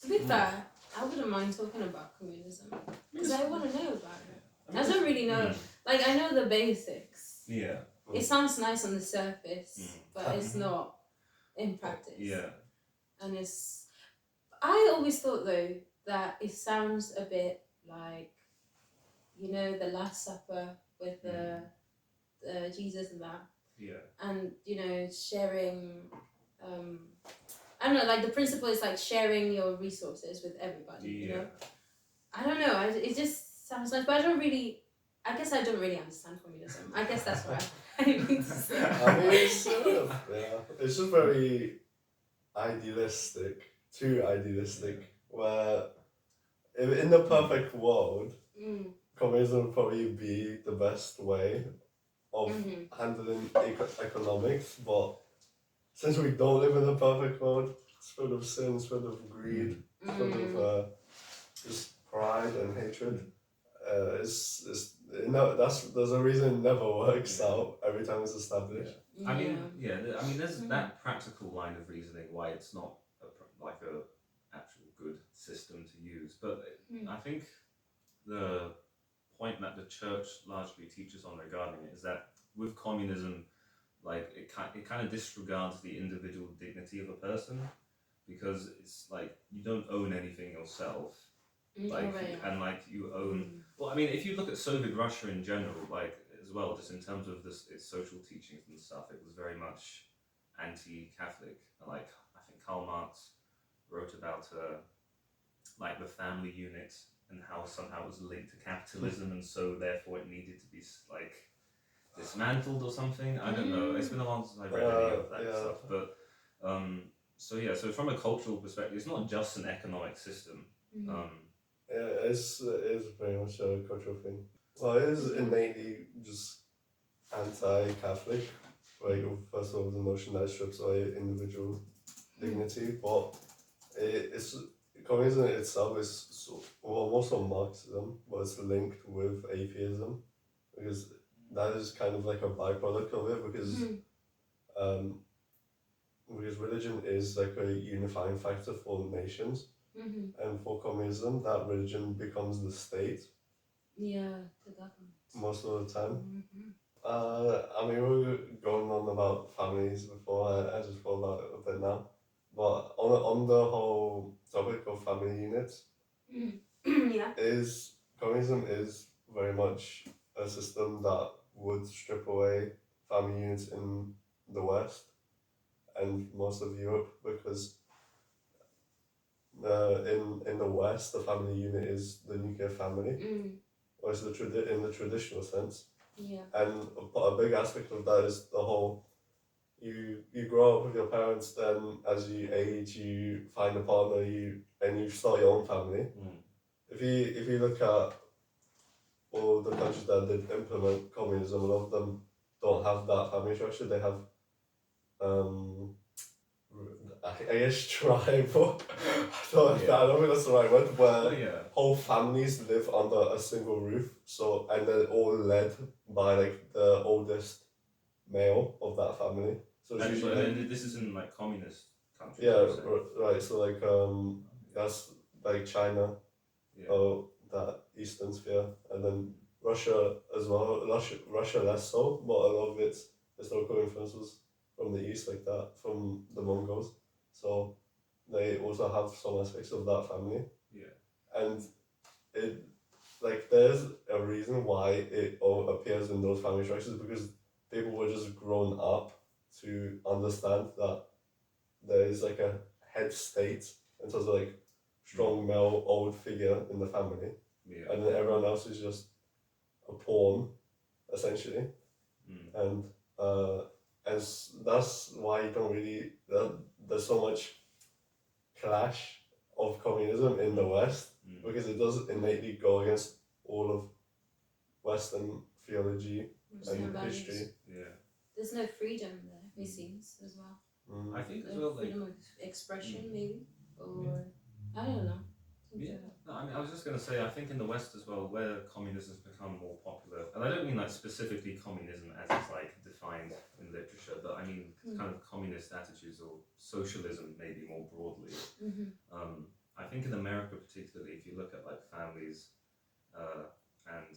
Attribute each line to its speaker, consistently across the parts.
Speaker 1: To be fair, I wouldn't mind talking about communism because I want to know about it. I don't really know. Like, I know the basics.
Speaker 2: Yeah.
Speaker 1: It sounds nice on the surface, but it's not in practice.
Speaker 2: Yeah.
Speaker 1: And I always thought though that it sounds a bit like, the Last Supper with the Jesus and that.
Speaker 2: Yeah.
Speaker 1: And, sharing, I don't know, like the principle is like sharing your resources with everybody, you know? I don't know, it just sounds like, but I guess I don't really understand communism. I guess that's what I mean to say.
Speaker 3: I mean, it's sort of, it's just very idealistic, too idealistic, where in the perfect world, communism would probably be the best way of handling economics, but since we don't live in a perfect world, it's full of sin, it's full of greed, it's full of just pride and hatred. There's a reason it never works out every time it's established.
Speaker 2: I mean, there's that practical line of reasoning why it's not like a actual good system to use. But I think the point that the church largely teaches on regarding it is that with communism, like it kind of disregards the individual dignity of a person, because it's like you don't own anything yourself. And like you own. Well, I mean, if you look at Soviet Russia in general, like as well, just in terms of its social teachings and stuff, it was very much anti-Catholic. Like I think Karl Marx wrote about like the family unit and how somehow it was linked to capitalism, and so therefore it needed to be like dismantled or something. I don't know. It's been a long since I've read any of that stuff, but so from a cultural perspective, it's not just an economic system.
Speaker 3: It's very much a cultural thing. Well, it is innately just anti-Catholic, like first of all the notion that it strips away individual dignity, but communism itself is also Marxism, but it's linked with atheism, because that is kind of like a byproduct of it, because religion is like a unifying factor for nations. And for communism, that religion becomes the state.
Speaker 1: Yeah, the government.
Speaker 3: Most of the time. I mean, we were going on about families before, I just thought about it a bit now. But on the whole topic of family units, communism is very much a system that would strip away family units in the West and most of Europe, because in the West, the family unit is the nuclear family, or it's in the traditional sense.
Speaker 1: Yeah.
Speaker 3: And a big aspect of that is the whole, you grow up with your parents, then as you age, you find a partner, and you start your own family. If you look at all the countries that did implement communism, a lot of them don't have that family structure. They have I guess tribal. I don't think that's the right word. Where whole families live under a single roof. So, and they're all led by like the oldest male of that family. So it's usually
Speaker 2: this is in like communist countries.
Speaker 3: Yeah, right. So like that's like China, that Eastern sphere, and then Russia as well. Russia less so, but a lot of its historical influences from the east, like that, from the Mongols. So they also have some aspects of that family.
Speaker 2: Yeah.
Speaker 3: And it, like, there's a reason why it all appears in those family structures, because people were just grown up to understand that there is like a head state in terms of like strong male old figure in the family.
Speaker 2: Yeah.
Speaker 3: And then everyone else is just a pawn, essentially. And that's why you don't really, there's so much clash of communism in the West, because it does innately go against all of Western theology and history.
Speaker 2: Yeah.
Speaker 1: There's no freedom there, it seems, as well.
Speaker 2: I think as well,
Speaker 1: freedom of expression, maybe, or I don't know.
Speaker 2: No, I mean, I was just going to say, I think in the West as well, where communism has become more popular, and I don't mean like specifically communism as it's like defined in literature, but I mean kind of communist attitudes or socialism maybe more broadly. I think in America particularly, if you look at like families, and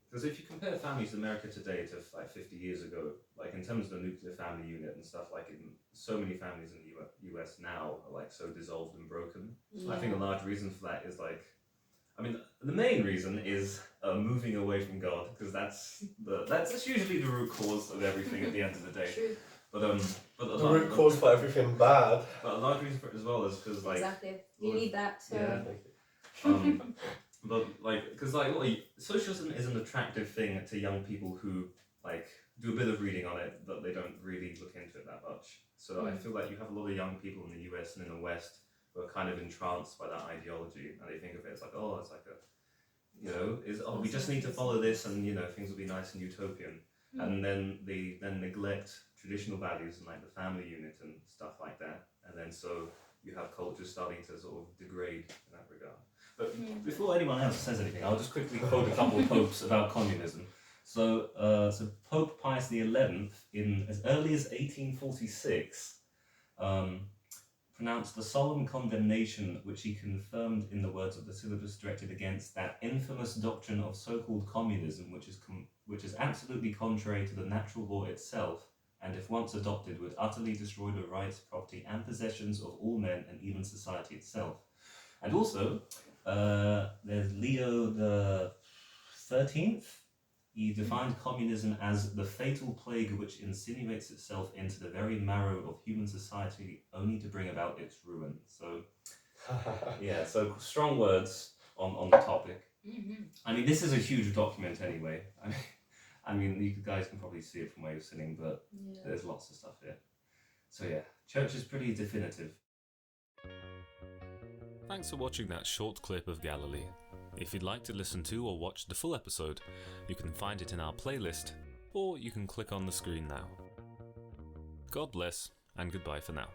Speaker 2: because if you compare families in America today to like 50 years ago, like in terms of the nuclear family unit and stuff, like so many families in the US now are like so dissolved and broken.
Speaker 1: Yeah.
Speaker 2: I think a large reason for that is like, I mean, the main reason is moving away from God, because that's usually the root cause of everything at the end of the day.
Speaker 1: True.
Speaker 2: But
Speaker 3: the root cause for everything bad.
Speaker 2: But a large reason for it as well is because like
Speaker 1: exactly, you need that.
Speaker 2: Yeah. But like, because like socialism is an attractive thing to young people who like do a bit of reading on it, but they don't really look into it that much. So I feel like you have a lot of young people in the US and in the West who are kind of entranced by that ideology, and they think of it as like, oh, it's like we just need to follow this, and things will be nice and utopian. And then they neglect traditional values and like the family unit and stuff like that, and then so you have culture starting to sort of degrade in that regard. But before anyone else says anything, I'll just quickly quote a couple of popes about communism. So Pope Pius XI, in as early as 1846, pronounced the solemn condemnation which he confirmed in the words of the syllabus directed against that infamous doctrine of so-called communism, which is absolutely contrary to the natural law itself, and if once adopted would utterly destroy the rights, property, and possessions of all men and even society itself. And also, there's Leo the 13th. He defined communism as the fatal plague which insinuates itself into the very marrow of human society only to bring about its ruin. So, yeah, so strong words on the topic. I mean, this is a huge document anyway. I mean, you guys can probably see it from where you're sitting, but there's lots of stuff here. So yeah, church is pretty definitive.
Speaker 4: Thanks for watching that short clip of Galilee. If you'd like to listen to or watch the full episode, you can find it in our playlist, or you can click on the screen now. God bless, and goodbye for now.